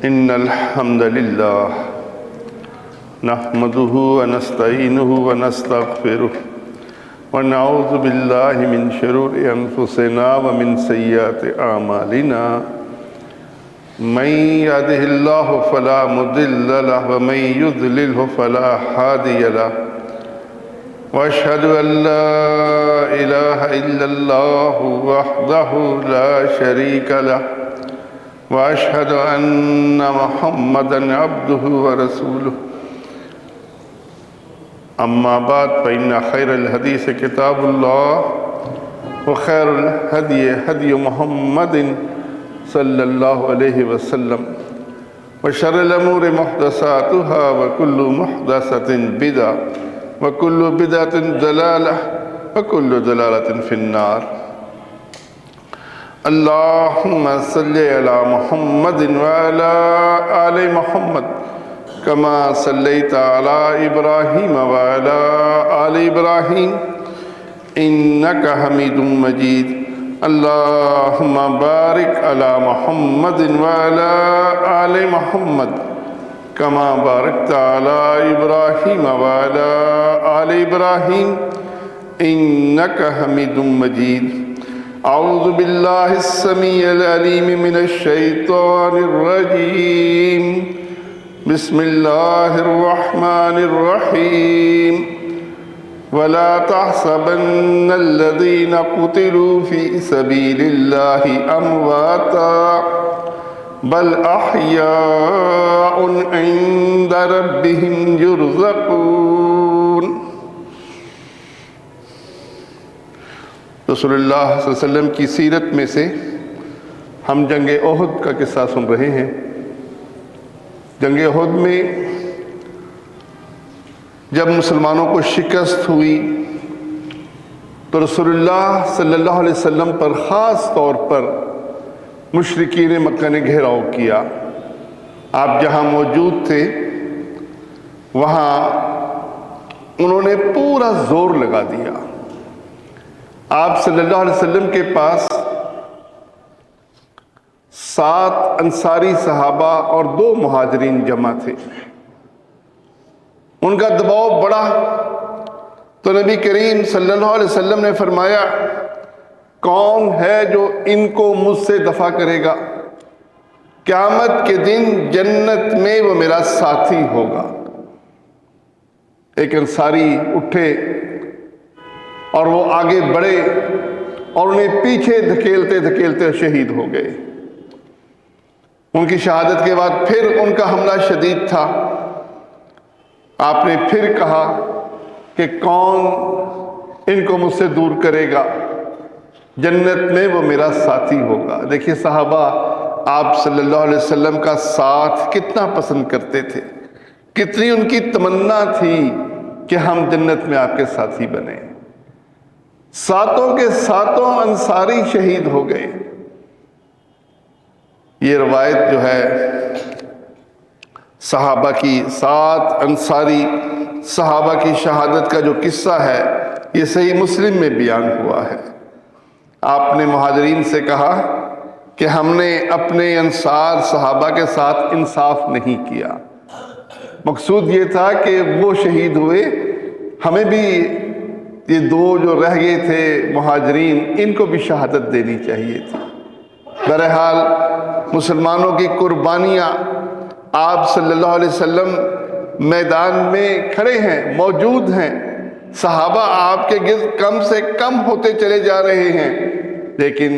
إن الحمد لله نحمده ونستعينه ونستغفره ونعوذ بالله من شرور أنفسنا ومن سيئات أعمالنا من يهده الله فلا مضل له ومن يضلله فلا هادي له وأشهد أن لا إله إلا الله وحده لا شريك له وأشهد أن محمدًا عبده ورسوله أما بعد فإن خير الحديث كتاب الله وخير الهدي هدي محمد صلى الله عليه وسلم وشر الأمور محدثاتها وكل محدثة بدعة وكل بدعة ضلالة وكل ضلالة في النار اللهم صل على محمد وعلى آل محمد كما صليت على إبراهيم وعلى آل إبراهيم إنك حميد مجيد اللهم بارك على محمد وعلى آل محمد كما باركت على إبراهيم وعلى آل إبراهيم إنك حميد مجيد أعوذ بالله السميع العليم من الشيطان الرجيم بسم الله الرحمن الرحيم ولا تحسبن الذين قتلوا في سبيل الله أمواتا بل أحياء عند ربهم يرزقون۔ رسول اللہ صلی اللہ علیہ وسلم کی سیرت میں سے ہم جنگ احد کا قصہ سن رہے ہیں۔ جنگ احد میں جب مسلمانوں کو شکست ہوئی تو رسول اللہ صلی اللہ علیہ وسلم پر خاص طور پر مشرکین مکہ نے گھیراؤ کیا۔ آپ جہاں موجود تھے وہاں انہوں نے پورا زور لگا دیا۔ آپ صلی اللہ علیہ وسلم کے پاس 7 انصاری صحابہ اور 2 مہاجرین جمع تھے۔ ان کا دباؤ بڑا تو نبی کریم صلی اللہ علیہ وسلم نے فرمایا کون ہے جو ان کو مجھ سے دفع کرے گا؟ قیامت کے دن جنت میں وہ میرا ساتھی ہوگا۔ ایک انصاری اٹھے اور وہ آگے بڑھے اور انہیں پیچھے دھکیلتے دھکیلتے شہید ہو گئے۔ ان کی شہادت کے بعد پھر ان کا حملہ شدید تھا۔ آپ نے پھر کہا کہ کون ان کو مجھ سے دور کرے گا؟ جنت میں وہ میرا ساتھی ہوگا۔ دیکھیے صحابہ آپ صلی اللہ علیہ وسلم کا ساتھ کتنا پسند کرتے تھے، کتنی ان کی تمنا تھی کہ ہم جنت میں آپ کے ساتھی بنیں۔ 7 کے 7 انصاری شہید ہو گئے۔ یہ روایت جو ہے صحابہ کی 7 انصاری صحابہ کی شہادت کا جو قصہ ہے یہ صحیح مسلم میں بیان ہوا ہے۔ آپ نے مہاجرین سے کہا کہ ہم نے اپنے انصار صحابہ کے ساتھ انصاف نہیں کیا۔ مقصود یہ تھا کہ وہ شہید ہوئے، ہمیں بھی یہ 2 جو رہ گئے تھے مہاجرین ان کو بھی شہادت دینی چاہیے تھی۔ بہرحال مسلمانوں کی قربانیاں آپ صلی اللہ علیہ وسلم میدان میں کھڑے ہیں، موجود ہیں، صحابہ آپ کے گرد کم سے کم ہوتے چلے جا رہے ہیں لیکن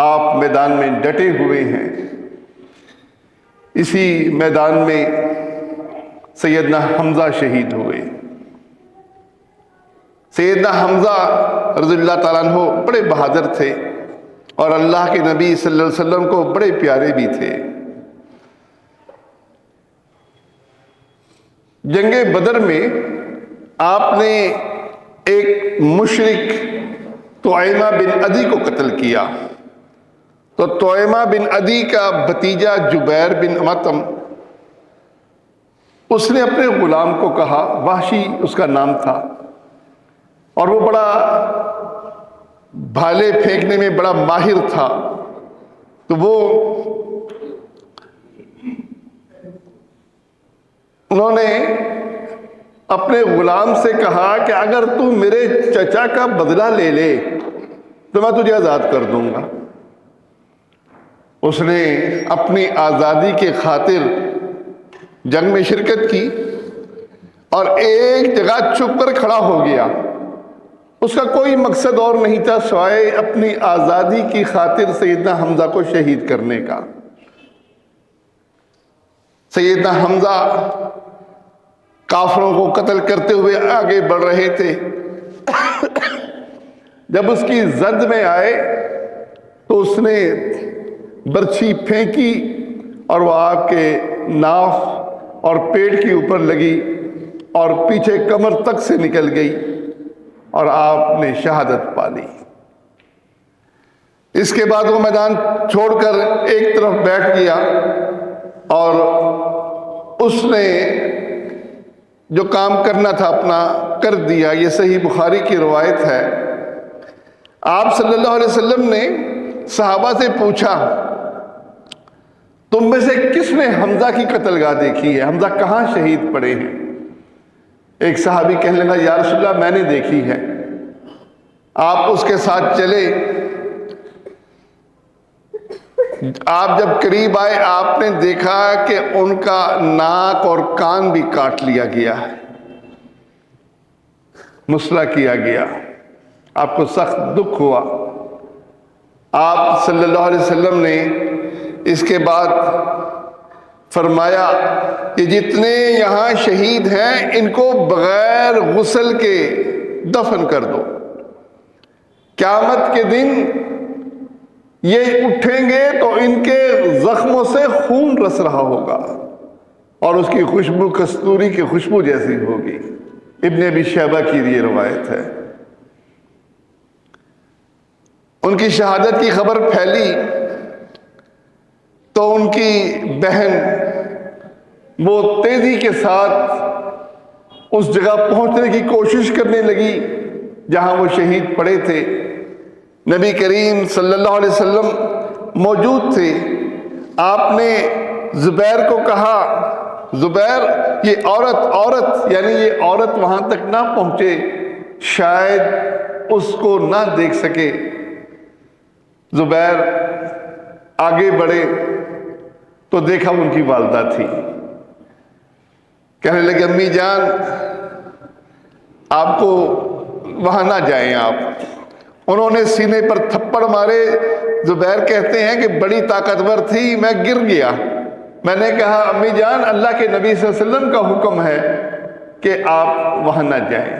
آپ میدان میں ڈٹے ہوئے ہیں۔ اسی میدان میں سیدنا حمزہ شہید ہوئے۔ سیدنا حمزہ رضی اللہ تعالیٰ عنہ بڑے بہادر تھے اور اللہ کے نبی صلی اللہ علیہ وسلم کو بڑے پیارے بھی تھے۔ جنگ بدر میں آپ نے ایک مشرک طعیمہ بن عدی کو قتل کیا تو طعیمہ بن عدی کا بھتیجا جبیر بن مطعم اس نے اپنے غلام کو کہا، وحشی اس کا نام تھا اور وہ بڑا بھالے پھینکنے میں بڑا ماہر تھا، تو وہ انہوں نے اپنے غلام سے کہا کہ اگر تو میرے چچا کا بدلہ لے لے تو میں تجھے آزاد کر دوں گا۔ اس نے اپنی آزادی کے خاطر جنگ میں شرکت کی اور ایک جگہ چھپ کر کھڑا ہو گیا۔ اس کا کوئی مقصد اور نہیں تھا سوائے اپنی آزادی کی خاطر سیدنا حمزہ کو شہید کرنے کا۔ سیدنا حمزہ کافروں کو قتل کرتے ہوئے آگے بڑھ رہے تھے۔ جب اس کی زد میں آئے تو اس نے برچھی پھینکی اور وہ آپ کے ناف اور پیٹ کے اوپر لگی اور پیچھے کمر تک سے نکل گئی اور آپ نے شہادت پا لی۔ اس کے بعد وہ میدان چھوڑ کر ایک طرف بیٹھ گیا اور اس نے جو کام کرنا تھا اپنا کر دیا۔ یہ صحیح بخاری کی روایت ہے۔ آپ صلی اللہ علیہ وسلم نے صحابہ سے پوچھا تم میں سے کس نے حمزہ کی قتل گاہ دیکھی ہے؟ حمزہ کہاں شہید پڑے ہیں؟ ایک صحابی کہنے لگا یا رسول اللہ میں نے دیکھی ہے۔ آپ اس کے ساتھ چلے۔ آپ جب قریب آئے آپ نے دیکھا کہ ان کا ناک اور کان بھی کاٹ لیا گیا ہے، مسلح کیا گیا۔ آپ کو سخت دکھ ہوا۔ آپ صلی اللہ علیہ وسلم نے اس کے بعد فرمایا کہ جتنے یہاں شہید ہیں ان کو بغیر غسل کے دفن کر دو۔ قیامت کے دن یہ اٹھیں گے تو ان کے زخموں سے خون رس رہا ہوگا اور اس کی خوشبو کستوری کی خوشبو جیسی ہوگی۔ ابن ابی شیبہ کی یہ روایت ہے۔ ان کی شہادت کی خبر پھیلی تو ان کی بہن وہ تیزی کے ساتھ اس جگہ پہنچنے کی کوشش کرنے لگی جہاں وہ شہید پڑے تھے۔ نبی کریم صلی اللہ علیہ وسلم موجود تھے۔ آپ نے زبیر کو کہا زبیر یہ عورت یعنی یہ عورت وہاں تک نہ پہنچے، شاید اس کو نہ دیکھ سکے۔ زبیر آگے بڑھے تو دیکھا ان کی والدہ تھی۔ کہنے لگے امی جان آپ کو وہاں نہ جائیں آپ۔ انہوں نے سینے پر تھپڑ مارے۔ زبیر کہتے ہیں کہ بڑی طاقتور تھی، میں گر گیا۔ میں نے کہا امی جان اللہ کے نبی صلی اللہ علیہ وسلم کا حکم ہے کہ آپ وہاں نہ جائیں۔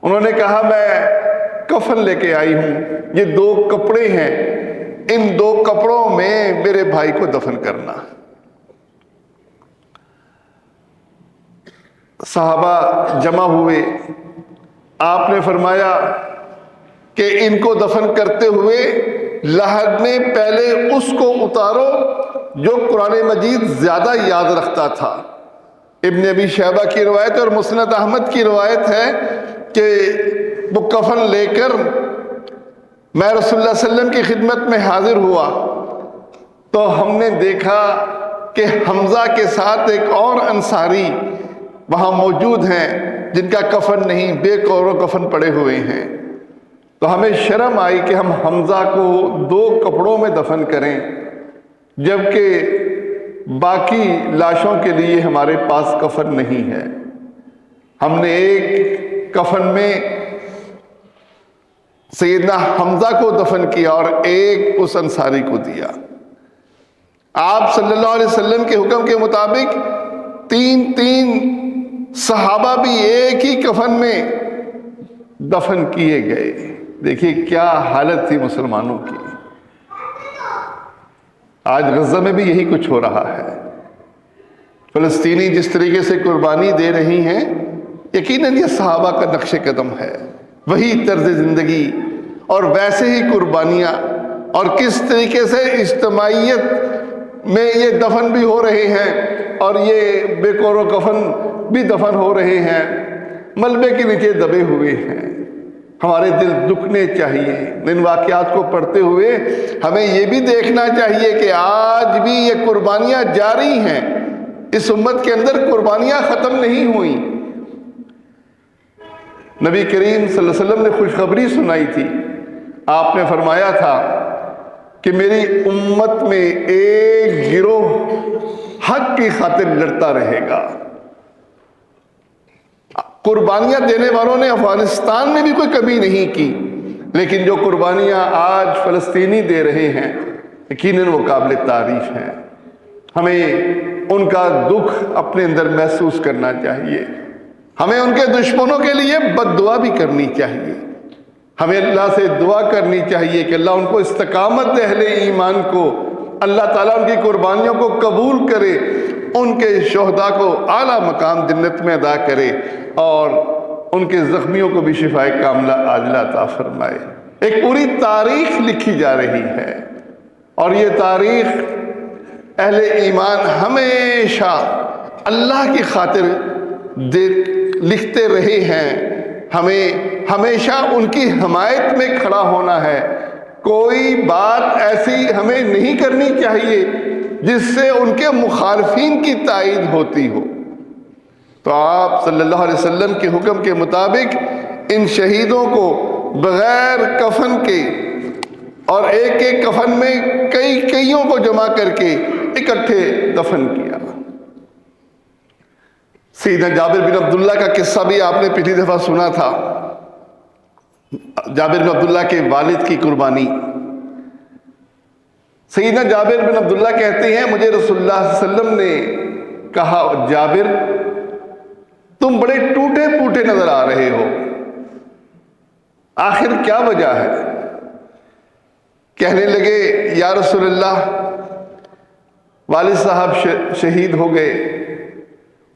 انہوں نے کہا میں کفن لے کے آئی ہوں، یہ 2 کپڑے ہیں، ان 2 کپڑوں میں میرے بھائی کو دفن کرنا۔ صحابہ جمع ہوئے۔ آپ نے فرمایا کہ ان کو دفن کرتے ہوئے لحد میں پہلے اس کو اتارو جو قرآن مجید زیادہ یاد رکھتا تھا۔ ابن ابی شیبہ کی روایت اور مسند احمد کی روایت ہے کہ وہ کفن لے کر میں رسول اللہ صلی اللہ علیہ وسلم کی خدمت میں حاضر ہوا تو ہم نے دیکھا کہ حمزہ کے ساتھ ایک اور انصاری وہاں موجود ہیں جن کا کفن نہیں، بے کور و کفن پڑے ہوئے ہیں۔ تو ہمیں شرم آئی کہ ہم حمزہ کو 2 کپڑوں میں دفن کریں جبکہ باقی لاشوں کے لیے ہمارے پاس کفن نہیں ہے۔ ہم نے ایک کفن میں سیدنا حمزہ کو دفن کیا اور ایک اس انصاری کو دیا۔ آپ صلی اللہ علیہ وسلم کے حکم کے مطابق 3 صحابہ بھی ایک ہی کفن میں دفن کیے گئے۔ دیکھیے کیا حالت تھی مسلمانوں کی۔ آج غزہ میں بھی یہی کچھ ہو رہا ہے۔ فلسطینی جس طریقے سے قربانی دے رہی ہیں یقیناً یہ صحابہ کا نقش قدم ہے، وہی طرز زندگی اور ویسے ہی قربانیاں، اور کس طریقے سے اجتماعیت میں یہ دفن بھی ہو رہے ہیں اور یہ بے کور و کفن بھی دفن ہو رہے ہیں، ملبے کے نیچے دبے ہوئے ہیں۔ ہمارے دل دکھنے چاہیے۔ ان واقعات کو پڑھتے ہوئے ہمیں یہ بھی دیکھنا چاہیے کہ آج بھی یہ قربانیاں جاری ہیں، اس امت کے اندر قربانیاں ختم نہیں ہوئیں۔ نبی کریم صلی اللہ علیہ وسلم نے خوشخبری سنائی تھی، آپ نے فرمایا تھا کہ میری امت میں ایک گروہ حق کی خاطر لڑتا رہے گا۔ قربانیاں دینے والوں نے افغانستان میں بھی کوئی کمی نہیں کی، لیکن جو قربانیاں آج فلسطینی دے رہے ہیں یقیناً وہ قابل تعریف ہیں۔ ہمیں ان کا دکھ اپنے اندر محسوس کرنا چاہیے، ہمیں ان کے دشمنوں کے لیے بد دعا بھی کرنی چاہیے، ہمیں اللہ سے دعا کرنی چاہیے کہ اللہ ان کو استقامت دے، اہل ایمان کو اللہ تعالیٰ ان کی قربانیوں کو قبول کرے، ان کے شہداء کو اعلیٰ مقام جنت میں ادا کرے اور ان کے زخمیوں کو بھی شفاء کاملہ عاجلہ عطا فرمائے۔ ایک پوری تاریخ لکھی جا رہی ہے اور یہ تاریخ اہل ایمان ہمیشہ اللہ کی خاطر لکھتے رہے ہیں۔ ہمیں ہمیشہ ان کی حمایت میں کھڑا ہونا ہے، کوئی بات ایسی ہمیں نہیں کرنی چاہیے جس سے ان کے مخالفین کی تائید ہوتی ہو۔ تو آپ صلی اللہ علیہ وسلم کے حکم کے مطابق ان شہیدوں کو بغیر کفن کے اور ایک ایک کفن میں کئیوں کو جمع کر کے اکٹھے دفن کیا۔ سیدنا جابر بن عبداللہ کا قصہ بھی آپ نے پچھلی دفعہ سنا تھا، جابر بن عبداللہ کے والد کی قربانی۔ سیدنا جابر بن عبداللہ کہتے ہیں مجھے رسول اللہ صلی اللہ علیہ وسلم نے کہا جابر تم بڑے ٹوٹے پوٹے نظر آ رہے ہو، آخر کیا وجہ ہے؟ کہنے لگے یا رسول اللہ والد صاحب شہید ہو گئے،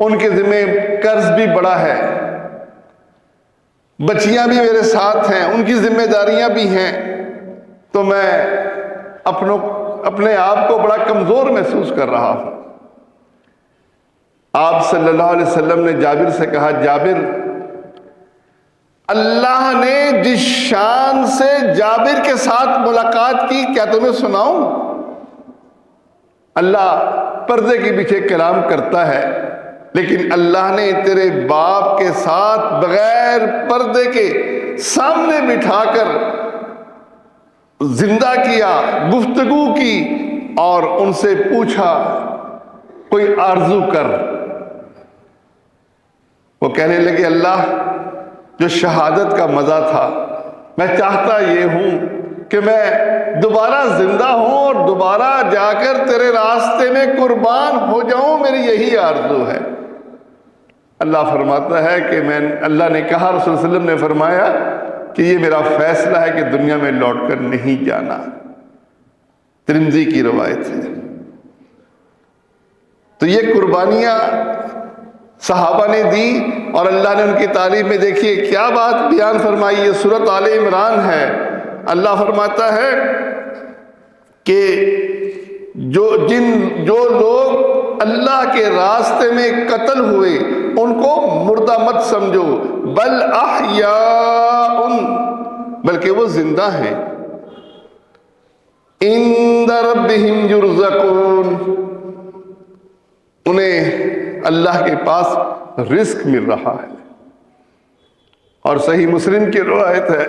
ان کے ذمہ قرض بھی بڑا ہے، بچیاں بھی میرے ساتھ ہیں، ان کی ذمہ داریاں بھی ہیں، تو میں اپنے آپ کو بڑا کمزور محسوس کر رہا ہوں۔ آپ صلی اللہ علیہ وسلم نے جابر سے کہا جابر اللہ نے جس شان سے جابر کے ساتھ ملاقات کی کیا تمہیں سناؤں؟ اللہ پردے کے پیچھے کلام کرتا ہے، لیکن اللہ نے تیرے باپ کے ساتھ بغیر پردے کے سامنے بٹھا کر زندہ کیا، گفتگو کی اور ان سے پوچھا کوئی آرزو کر۔ وہ کہنے لگے اللہ جو شہادت کا مزہ تھا میں چاہتا یہ ہوں کہ میں دوبارہ زندہ ہوں اور دوبارہ جا کر تیرے راستے میں قربان ہو جاؤں، میری یہی آرزو ہے۔ اللہ فرماتا ہے کہ اللہ نے کہا، رسول صلی اللہ علیہ وسلم نے فرمایا کہ یہ میرا فیصلہ ہے کہ دنیا میں لوٹ کر نہیں جانا۔ ترمذی کی روایت ہے۔ تو یہ قربانیاں صحابہ نے دی اور اللہ نے ان کی تعریف میں دیکھیے کیا بات بیان فرمائی۔ یہ سورۃ آل عمران ہے۔ اللہ فرماتا ہے کہ جو لوگ اللہ کے راستے میں قتل ہوئے ان کو مردہ مت سمجھو، بل احیاء، بلکہ وہ زندہ ہیں، عند ربہم یرزقون، انہیں اللہ کے پاس رزق مل رہا ہے۔ اور صحیح مسلم کی روایت ہے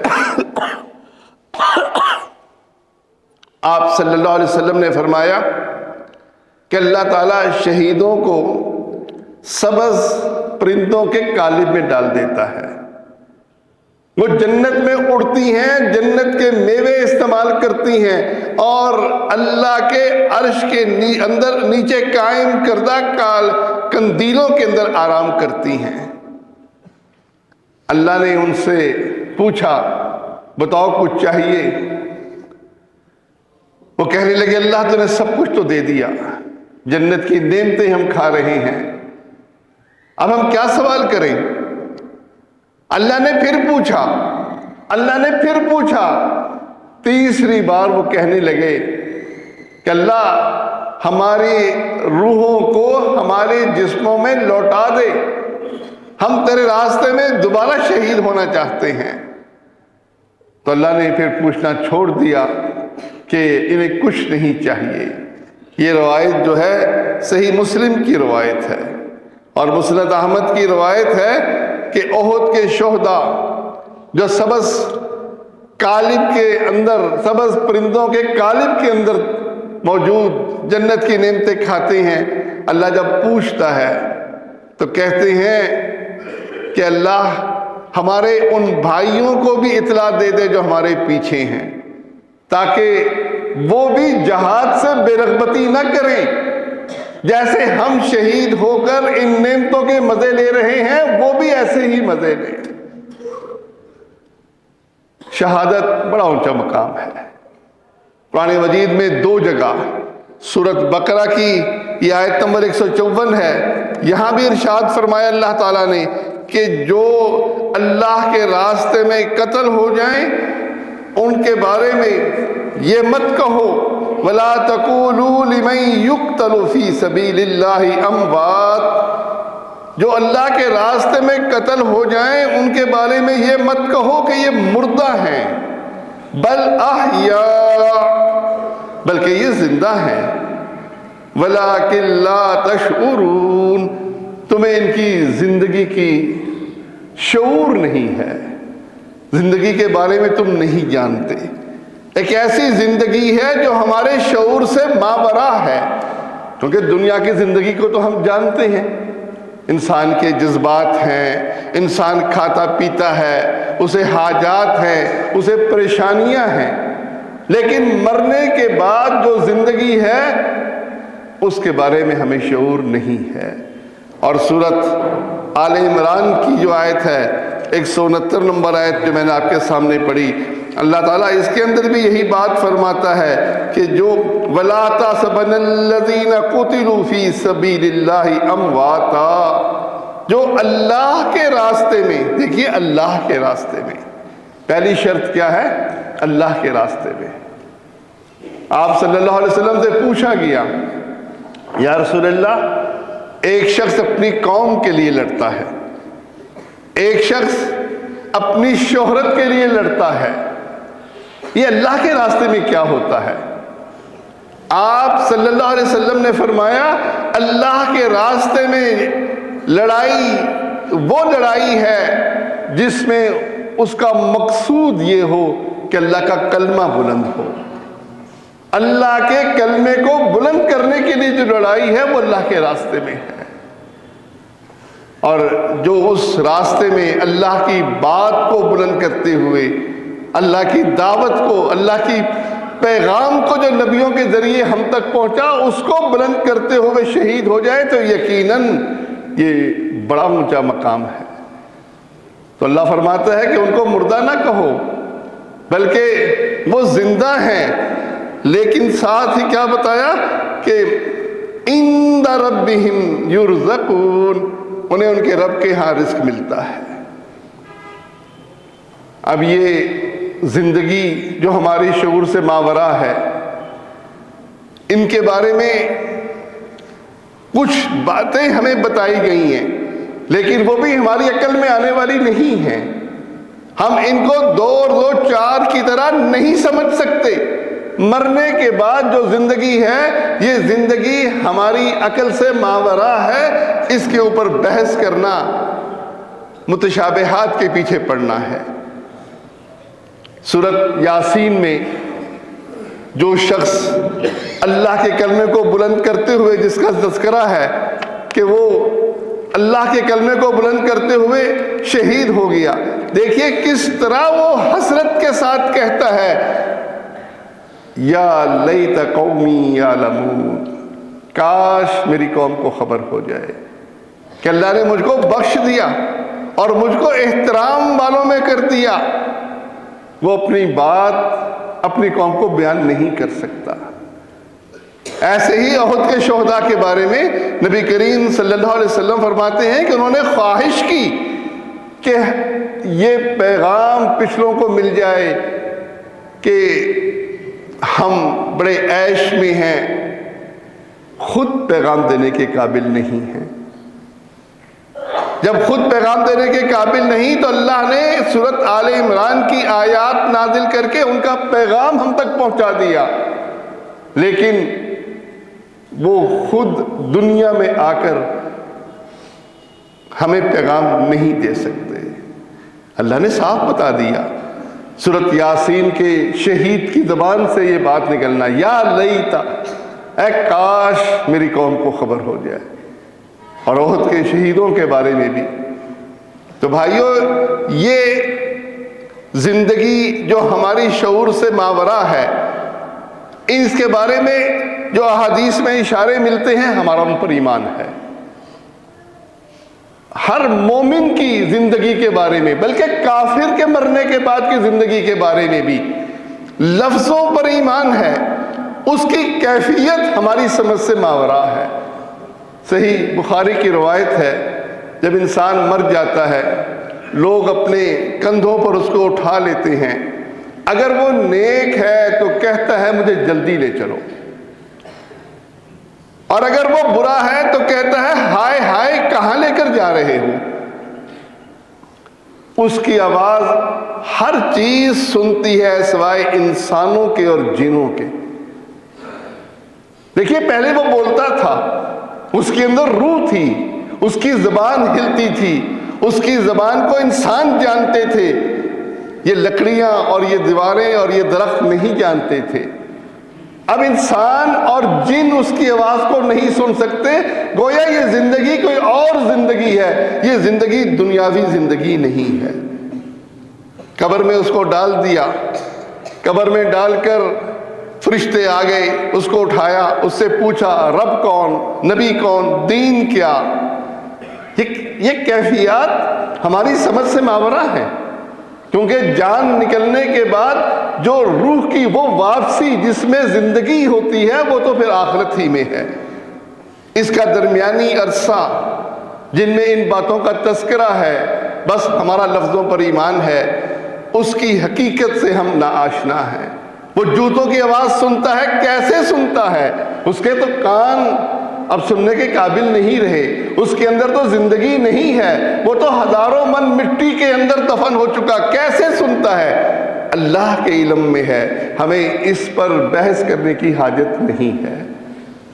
آپ صلی اللہ علیہ وسلم نے فرمایا کہ اللہ تعالیٰ شہیدوں کو سبز پرندوں کے قالب میں ڈال دیتا ہے، وہ جنت میں اڑتی ہیں، جنت کے میوے استعمال کرتی ہیں اور اللہ کے عرش کے اندر نیچے قائم کردہ قندیلوں کے اندر آرام کرتی ہیں۔ اللہ نے ان سے پوچھا بتاؤ کچھ چاہیے؟ وہ کہنے لگے اللہ تو نے سب کچھ تو دے دیا، جنت کی نعمتیں ہم کھا رہے ہیں، اب ہم کیا سوال کریں؟ اللہ نے پھر پوچھا، تیسری بار وہ کہنے لگے کہ اللہ ہماری روحوں کو ہمارے جسموں میں لوٹا دے، ہم تیرے راستے میں دوبارہ شہید ہونا چاہتے ہیں۔ تو اللہ نے پھر پوچھنا چھوڑ دیا کہ انہیں کچھ نہیں چاہیے، یہ روایت جو ہے صحیح مسلم کی روایت ہے، اور مسند احمد کی روایت ہے کہ احد کے شہداء جو سبز قالب کے اندر، سبز پرندوں کے قالب کے اندر موجود جنت کی نعمتیں کھاتے ہیں، اللہ جب پوچھتا ہے تو کہتے ہیں کہ اللہ ہمارے ان بھائیوں کو بھی اطلاع دے دے جو ہمارے پیچھے ہیں، تاکہ وہ بھی جہاد سے بے رغبتی نہ کریں، جیسے ہم شہید ہو کر ان نعمتوں کے مزے لے رہے ہیں وہ بھی ایسے ہی مزے لیں۔ شہادت بڑا اونچا مقام ہے۔ قرآن مجید میں 2 جگہ، سورۃ بقرہ کی یہ آیت نمبر 154 ہے، یہاں بھی ارشاد فرمایا اللہ تعالیٰ نے کہ جو اللہ کے راستے میں قتل ہو جائیں ان کے بارے میں یہ مت کہو وَلَا تَقُولُوا لِمَن يُقْتَلُ فِي سَبِيلِ اللَّهِ أَمْوَاتٌ، جو اللہ کے راستے میں قتل ہو جائیں ان کے بارے میں یہ مت کہو کہ یہ مردہ ہیں، بل احیاء، بلکہ یہ زندہ ہیں، وَلَٰكِن لَّا تَشْعُرُونَ، تمہیں ان کی زندگی کی شعور نہیں ہے، زندگی کے بارے میں تم نہیں جانتے۔ ایک ایسی زندگی ہے جو ہمارے شعور سے ماورا ہے، کیونکہ دنیا کی زندگی کو تو ہم جانتے ہیں، انسان کے جذبات ہیں، انسان کھاتا پیتا ہے، اسے حاجات ہیں، اسے پریشانیاں ہیں، لیکن مرنے کے بعد جو زندگی ہے اس کے بارے میں ہمیں شعور نہیں ہے۔ اور سورۃ آل عمران کی جو آیت ہے 169 نمبر آیت جو میں نے آپ کے سامنے پڑھی، اللہ تعالیٰ اس کے اندر بھی یہی بات فرماتا ہے کہ جو وَلَا تَحْسَبَنَّ الَّذِينَ قُتِلُوا فِي سَبِيلِ اللَّهِ أَمْوَاتًا، جو اللہ کے راستے میں، دیکھیے اللہ کے راستے میں، پہلی شرط کیا ہے؟ اللہ کے راستے میں۔ آپ صلی اللہ علیہ وسلم سے پوچھا گیا یا رسول اللہ، ایک شخص اپنی قوم کے لیے لڑتا ہے، ایک شخص اپنی شہرت کے لیے لڑتا ہے، یہ اللہ کے راستے میں کیا ہوتا ہے؟ آپ صلی اللہ علیہ وسلم نے فرمایا اللہ کے راستے میں لڑائی وہ لڑائی ہے جس میں اس کا مقصود یہ ہو کہ اللہ کا کلمہ بلند ہو، اللہ کے کلمے کو بلند کرنے کے لیے جو لڑائی ہے وہ اللہ کے راستے میں ہے۔ اور جو اس راستے میں اللہ کی بات کو بلند کرتے ہوئے، اللہ کی دعوت کو، اللہ کی پیغام کو جو نبیوں کے ذریعے ہم تک پہنچا اس کو بلند کرتے ہوئے شہید ہو جائے تو یقیناً یہ بڑا اونچا مقام ہے۔ تو اللہ فرماتا ہے کہ ان کو مردہ نہ کہو، بلکہ وہ زندہ ہیں، لیکن ساتھ ہی کیا بتایا کہ عند ربہم یرزقون، انہیں ان کے رب کے ہاں رزق ملتا ہے۔ اب یہ زندگی جو ہماری شعور سے ماورا ہے، ان کے بارے میں کچھ باتیں ہمیں بتائی گئی ہیں، لیکن وہ بھی ہماری عقل میں آنے والی نہیں ہیں، ہم ان کو 2 اور 2 4 کی طرح نہیں سمجھ سکتے۔ مرنے کے بعد جو زندگی ہے یہ زندگی ہماری عقل سے ماورا ہے، اس کے اوپر بحث کرنا متشابہات کے پیچھے پڑنا ہے۔ سورۃ یاسین میں جو شخص اللہ کے کلمے کو بلند کرتے ہوئے جس کا تذکرہ ہے کہ وہ اللہ کے کلمے کو بلند کرتے ہوئے شہید ہو گیا، دیکھیے کس طرح وہ حسرت کے ساتھ کہتا ہے یا لیت قومی یعلمون، کاش میری قوم کو خبر ہو جائے کہ اللہ نے مجھ کو بخش دیا اور مجھ کو احترام والوں میں کر دیا۔ وہ اپنی بات اپنی قوم کو بیان نہیں کر سکتا۔ ایسے ہی احد کے شہداء کے بارے میں نبی کریم صلی اللہ علیہ وسلم فرماتے ہیں کہ انہوں نے خواہش کی کہ یہ پیغام پچھلوں کو مل جائے کہ ہم بڑے عیش میں ہیں، خود پیغام دینے کے قابل نہیں ہیں۔ جب خود پیغام دینے کے قابل نہیں تو اللہ نے سورۃ آل عمران کی آیات نازل کر کے ان کا پیغام ہم تک پہنچا دیا، لیکن وہ خود دنیا میں آ کر ہمیں پیغام نہیں دے سکتے۔ اللہ نے صاف بتا دیا، سورۃ یاسین کے شہید کی زبان سے یہ بات نکلنا، یا لیتا، اے کاش میری قوم کو خبر ہو جائے، اور احد کے شہیدوں کے بارے میں بھی۔ تو بھائیو، یہ زندگی جو ہماری شعور سے ماورا ہے، اس کے بارے میں جو احادیث میں اشارے ملتے ہیں، ہمارا ان پر ایمان ہے۔ ہر مومن کی زندگی کے بارے میں، بلکہ کافر کے مرنے کے بعد کی زندگی کے بارے میں بھی لفظوں پر ایمان ہے، اس کی کیفیت ہماری سمجھ سے ماورا ہے۔ صحیح بخاری کی روایت ہے، جب انسان مر جاتا ہے، لوگ اپنے کندھوں پر اس کو اٹھا لیتے ہیں، اگر وہ نیک ہے تو کہتا ہے مجھے جلدی لے چلو، اور اگر وہ برا ہے تو کہتا ہے ہائے ہائے کہاں لے کر جا رہے ہو۔ اس کی آواز ہر چیز سنتی ہے سوائے انسانوں کے اور جنوں کے۔ دیکھیے، پہلے وہ بولتا تھا، اس کے اندر روح تھی، اس کی زبان ہلتی تھی، اس کی زبان کو انسان جانتے تھے، یہ لکڑیاں اور یہ دیواریں اور یہ درخت نہیں جانتے تھے۔ اب انسان اور جن اس کی آواز کو نہیں سن سکتے، گویا یہ زندگی کوئی اور زندگی ہے، یہ زندگی دنیاوی زندگی نہیں ہے۔ قبر میں اس کو ڈال دیا، قبر میں ڈال کر فرشتے آ گئے، اس کو اٹھایا، اس سے پوچھا رب کون، نبی کون، دین کیا۔ یہ کیفیات ہماری سمجھ سے ماورا ہے، کیونکہ جان نکلنے کے بعد جو روح کی وہ واپسی جس میں زندگی ہوتی ہے، وہ تو پھر آخرت ہی میں ہے۔ اس کا درمیانی عرصہ جن میں ان باتوں کا تذکرہ ہے، بس ہمارا لفظوں پر ایمان ہے، اس کی حقیقت سے ہم ناآشنا ہیں۔ وہ جوتوں کی آواز سنتا ہے، کیسے سنتا ہے؟ اس کے تو کان اب سننے کے قابل نہیں رہے، اس کے اندر تو زندگی نہیں ہے، وہ تو ہزاروں من مٹی کے اندر دفن ہو چکا، کیسے سنتا ہے؟ اللہ کے علم میں ہے، ہمیں اس پر بحث کرنے کی حاجت نہیں ہے۔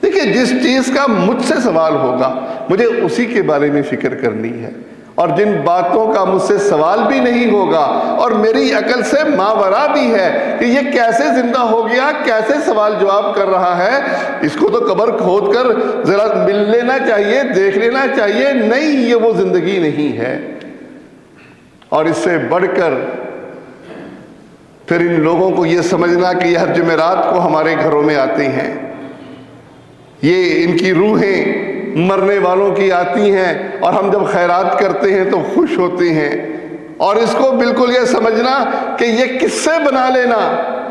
دیکھیں، جس چیز کا مجھ سے سوال ہوگا مجھے اسی کے بارے میں فکر کرنی ہے، اور جن باتوں کا مجھ سے سوال بھی نہیں ہوگا اور میری عقل سے ماورا بھی ہے کہ یہ کیسے زندہ ہو گیا، کیسے سوال جواب کر رہا ہے، اس کو تو قبر کھود کر ذرا مل لینا چاہیے، دیکھ لینا چاہیے۔ نہیں، یہ وہ زندگی نہیں ہے۔ اور اس سے بڑھ کر پھر ان لوگوں کو یہ سمجھنا کہ یہ ہر جمعرات کو ہمارے گھروں میں آتے ہیں، یہ ان کی روحیں مرنے والوں کی آتی ہیں، اور ہم جب خیرات کرتے ہیں تو خوش ہوتے ہیں، اور اس کو بالکل یہ سمجھنا کہ یہ قصے بنا لینا۔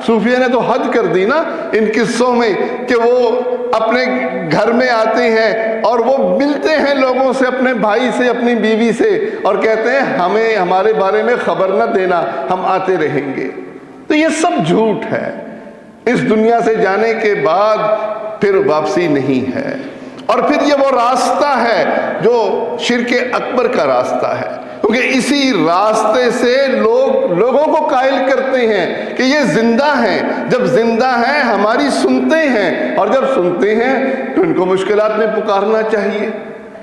صوفیہ نے تو حد کر دی نا ان قصوں میں، کہ وہ اپنے گھر میں آتے ہیں اور وہ ملتے ہیں لوگوں سے، اپنے بھائی سے، اپنی بیوی سے، اور کہتے ہیں ہمیں ہمارے بارے میں خبر نہ دینا، ہم آتے رہیں گے۔ تو یہ سب جھوٹ ہے، اس دنیا سے جانے کے بعد پھر واپسی نہیں ہے۔ اور پھر یہ وہ راستہ ہے جو شرک اکبر کا راستہ ہے، کیونکہ اسی راستے سے لوگوں کو قائل کرتے ہیں کہ یہ زندہ ہیں۔ جب زندہ ہیں ہماری سنتے ہیں، اور جب سنتے ہیں تو ان کو مشکلات میں پکارنا چاہیے،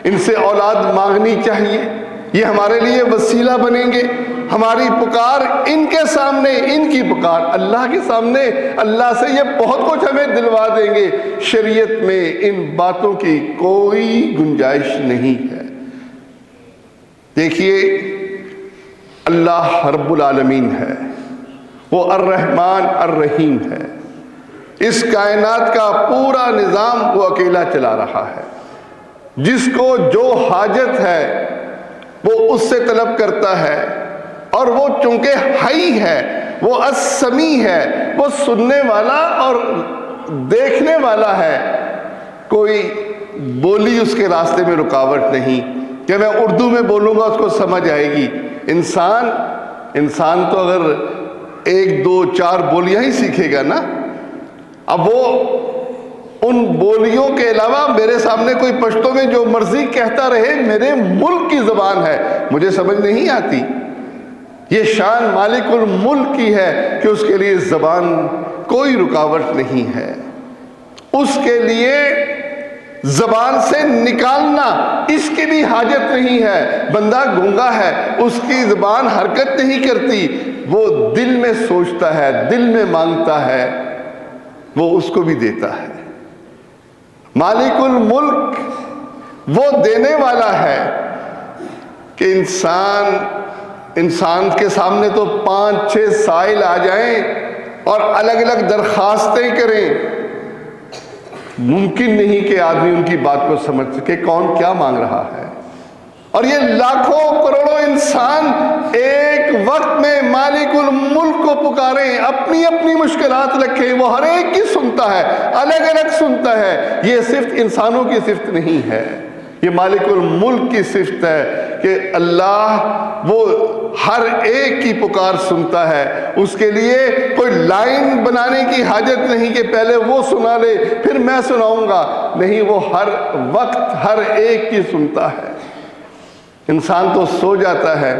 ان سے اولاد مانگنی چاہیے، یہ ہمارے لیے وسیلہ بنیں گے۔ ہماری پکار ان کے سامنے، ان کی پکار اللہ کے سامنے، اللہ سے یہ بہت کچھ ہمیں دلوا دیں گے۔ شریعت میں ان باتوں کی کوئی گنجائش نہیں ہے۔ دیکھیے، اللہ رب العالمین ہے، وہ الرحمن الرحیم ہے، اس کائنات کا پورا نظام وہ اکیلا چلا رہا ہے۔ جس کو جو حاجت ہے وہ اس سے طلب کرتا ہے، اور وہ چونکہ حی ہے، وہ السمیع ہے، وہ سننے والا اور دیکھنے والا ہے۔ کوئی بولی اس کے راستے میں رکاوٹ نہیں کہ میں اردو میں بولوں گا اس کو سمجھ آئے گی۔ انسان تو اگر 1 2 4 بولیاں ہی سیکھے گا نا، اب وہ ان بولیوں کے علاوہ میرے سامنے کوئی پشتو میں جو مرضی کہتا رہے، میرے ملک کی زبان ہے، مجھے سمجھ نہیں آتی۔ یہ شان مالک الملک کی ہے کہ اس کے لیے زبان کوئی رکاوٹ نہیں ہے۔ اس کے لیے زبان سے نکالنا اس کی بھی حاجت نہیں ہے. بندہ گونگا ہے، اس کی زبان حرکت نہیں کرتی، وہ دل میں سوچتا ہے، دل میں مانگتا ہے، وہ اس کو بھی دیتا ہے. مالک الملک وہ دینے والا ہے کہ انسان کے سامنے تو 5-6 سائل آ جائیں اور الگ الگ درخواستیں کریں، ممکن نہیں کہ آدمی ان کی بات کو سمجھ سکے کون کیا مانگ رہا ہے. اور یہ لاکھوں کروڑوں انسان ایک وقت میں مالک الملک کو پکاریں، اپنی اپنی مشکلات رکھیں، وہ ہر ایک کی سنتا ہے، الگ الگ سنتا ہے. یہ صفت انسانوں کی صفت نہیں ہے، یہ مالک الملک کی صفت ہے کہ اللہ وہ ہر ایک کی پکار سنتا ہے. اس کے لیے کوئی لائن بنانے کی حاجت نہیں کہ پہلے وہ سنا لے پھر میں سناؤں گا، نہیں، وہ ہر وقت ہر ایک کی سنتا ہے. انسان تو سو جاتا ہے،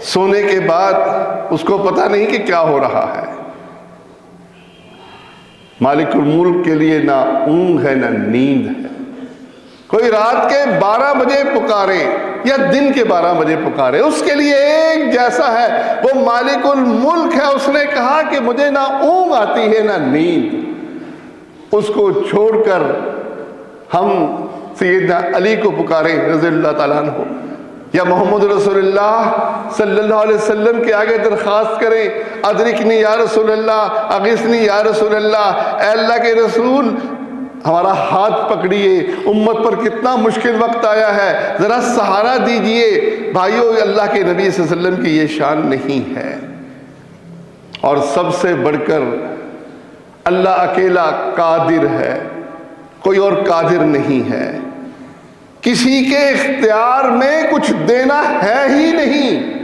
سونے کے بعد اس کو پتہ نہیں کہ کیا ہو رہا ہے. مالک الملک کے لیے نہ اونگ ہے نہ نیند ہے. کوئی رات کے 12 بجے پکارے یا دن کے 12 بجے پکارے، اس کے لیے ایک جیسا ہے، وہ مالک الملک ہے. اس نے کہا کہ مجھے نہ اونگ آتی ہے نہ نیند. اس کو چھوڑ کر ہم سیدنا علی کو پکاریں رضی اللہ تعالیٰ عنہ، یا محمد رسول اللہ صلی اللہ علیہ وسلم کے آگے درخواست کریں، ادرکنی یا رسول اللہ، اغثنی یا رسول اللہ، اے اللہ کے رسول ہمارا ہاتھ پکڑیے، امت پر کتنا مشکل وقت آیا ہے، ذرا سہارا دیجئے. بھائیو، اللہ کے نبی صلی اللہ علیہ وسلم کی یہ شان نہیں ہے. اور سب سے بڑھ کر اللہ اکیلا قادر ہے، کوئی اور قادر نہیں ہے. کسی کے اختیار میں کچھ دینا ہے ہی نہیں.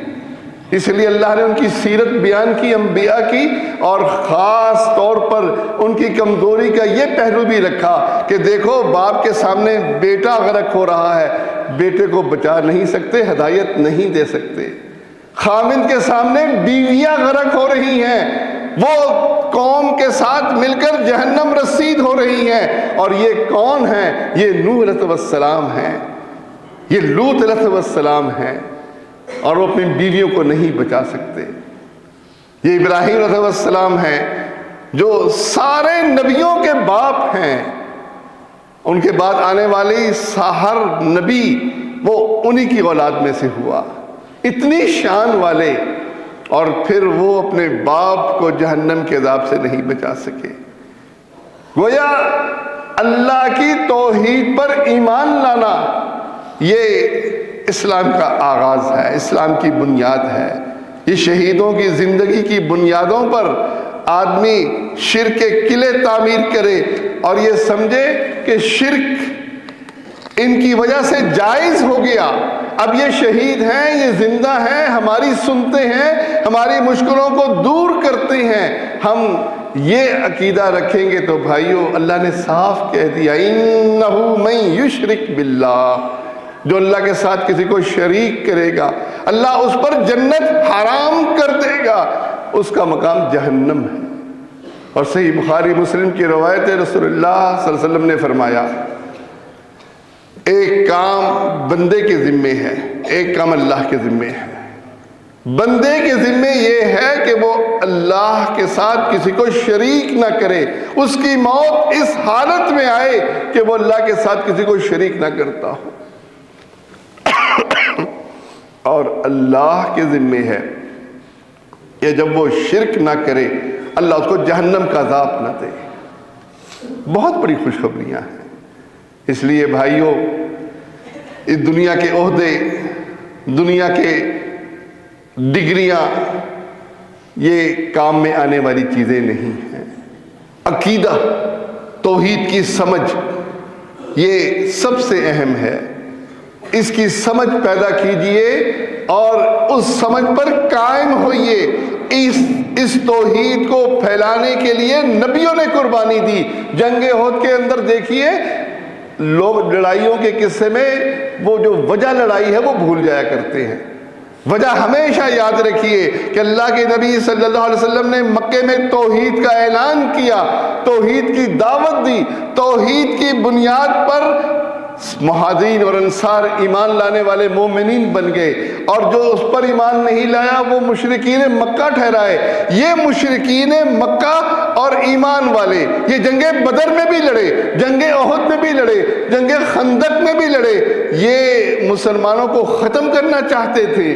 اس لیے اللہ نے ان کی سیرت بیان کی، انبیاء کی، اور خاص طور پر ان کی کمزوری کا یہ پہلو بھی رکھا کہ دیکھو باپ کے سامنے بیٹا غرق ہو رہا ہے، بیٹے کو بچا نہیں سکتے، ہدایت نہیں دے سکتے. خاوند کے سامنے بیویاں غرق ہو رہی ہیں، وہ قوم کے ساتھ مل کر جہنم رسید ہو رہی ہیں. اور یہ کون ہیں؟ یہ نوح علیہ السلام ہیں، یہ لوط علیہ السلام ہیں، اور وہ اپنی بیویوں کو نہیں بچا سکتے. یہ ابراہیم علیہ السلام ہیں جو سارے نبیوں کے باپ ہیں. ان کے بعد آنے والی ہر نبی وہ انہی کی اولاد میں سے ہوا. اتنی شان والے، اور پھر وہ اپنے باپ کو جہنم کے عذاب سے نہیں بچا سکے. گویا اللہ کی توحید پر ایمان لانا یہ اسلام کا آغاز ہے، اسلام کی بنیاد ہے. یہ شہیدوں کی زندگی کی بنیادوں پر آدمی شرک کے قلعے تعمیر کرے اور یہ سمجھے کہ شرک ان کی وجہ سے جائز ہو گیا. اب یہ شہید ہیں، یہ زندہ ہیں، ہماری سنتے ہیں، ہماری مشکلوں کو دور کرتے ہیں. ہم یہ عقیدہ رکھیں گے تو بھائیو، اللہ نے صاف کہہ دیا اِنَّهُ مَن يُشْرِكْ بِاللَّهِ، جو اللہ کے ساتھ کسی کو شریک کرے گا اللہ اس پر جنت حرام کر دے گا، اس کا مقام جہنم ہے. اور صحیح بخاری مسلم کی روایت ہے، رسول اللہ صلی اللہ علیہ وسلم نے فرمایا ایک کام بندے کے ذمے ہے، ایک کام اللہ کے ذمے ہے. بندے کے ذمے یہ ہے کہ وہ اللہ کے ساتھ کسی کو شریک نہ کرے، اس کی موت اس حالت میں آئے کہ وہ اللہ کے ساتھ کسی کو شریک نہ کرتا ہو. اور اللہ کے ذمے ہے کہ جب وہ شرک نہ کرے اللہ اس کو جہنم کا عذاب نہ دے. بہت بڑی خوشخبریاں ہیں. اس لیے بھائیوں، اس دنیا کے عہدے، دنیا کے ڈگریاں یہ کام میں آنے والی چیزیں نہیں ہیں. عقیدہ، توحید کی سمجھ یہ سب سے اہم ہے. اس کی سمجھ پیدا کیجئے اور اس سمجھ پر قائم ہوئیے. اس توحید کو پھیلانے کے لیے نبیوں نے قربانی دی. جنگ احد کے اندر دیکھیے لوگ لڑائیوں کے قصے میں وہ جو وجہ لڑائی ہے وہ بھول جایا کرتے ہیں. وجہ ہمیشہ یاد رکھیے کہ اللہ کے نبی صلی اللہ علیہ وسلم نے مکے میں توحید کا اعلان کیا، توحید کی دعوت دی، توحید کی بنیاد پر مہاجرین اور انصار ایمان لانے والے مومنین بن گئے، اور جو اس پر ایمان نہیں لایا وہ مشرکین مکہ ٹھہرائے۔ یہ مشرکین مکہ اور ایمان والے یہ جنگ بدر میں بھی لڑے، جنگ احد میں بھی لڑے، جنگ خندق میں بھی لڑے، یہ مسلمانوں کو ختم کرنا چاہتے تھے،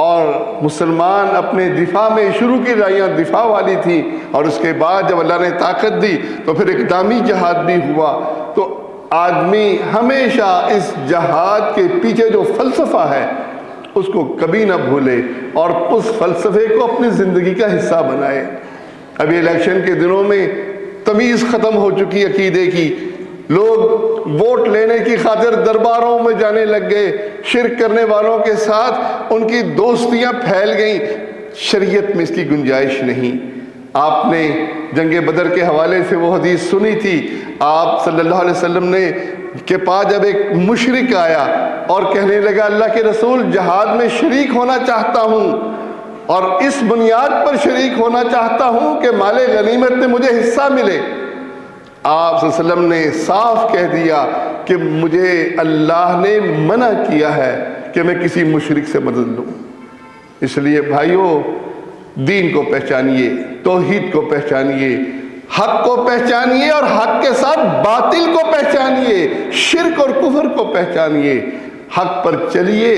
اور مسلمان اپنے دفاع میں شروع کی لڑائیاں دفاع والی تھی، اور اس کے بعد جب اللہ نے طاقت دی تو پھر اقدامی جہاد بھی ہوا۔ تو آدمی ہمیشہ اس جہاد کے پیچھے جو فلسفہ ہے اس کو کبھی نہ بھولے، اور اس فلسفے کو اپنی زندگی کا حصہ بنائے۔ ابھی الیکشن کے دنوں میں تمیز ختم ہو چکی عقیدے کی، لوگ ووٹ لینے کی خاطر درباروں میں جانے لگ گئے، شرک کرنے والوں کے ساتھ ان کی دوستیاں پھیل گئیں۔ شریعت میں اس کی گنجائش نہیں۔ آپ نے جنگ بدر کے حوالے سے وہ حدیث سنی تھی، آپ صلی اللہ علیہ وسلم نے کے پاس جب ایک مشرک آیا اور کہنے لگا اللہ کے رسول جہاد میں شریک ہونا چاہتا ہوں، اور اس بنیاد پر شریک ہونا چاہتا ہوں کہ مال غنیمت میں مجھے حصہ ملے، آپ صلی اللہ علیہ وسلم نے صاف کہہ دیا کہ مجھے اللہ نے منع کیا ہے کہ میں کسی مشرک سے مدد لوں۔ اس لیے بھائیوں، دین کو پہچانیے، توحید کو پہچانیے، حق کو پہچانیے، اور حق کے ساتھ باطل کو پہچانیے، شرک اور کفر کو پہچانیے، حق پر چلیے،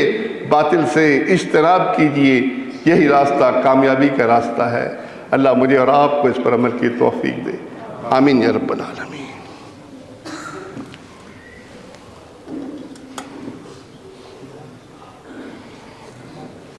باطل سے اجتناب کیجیے، یہی راستہ کامیابی کا راستہ ہے۔ اللہ مجھے اور آپ کو اس پر عمل کی توفیق دے، آمین یا رب العالمین۔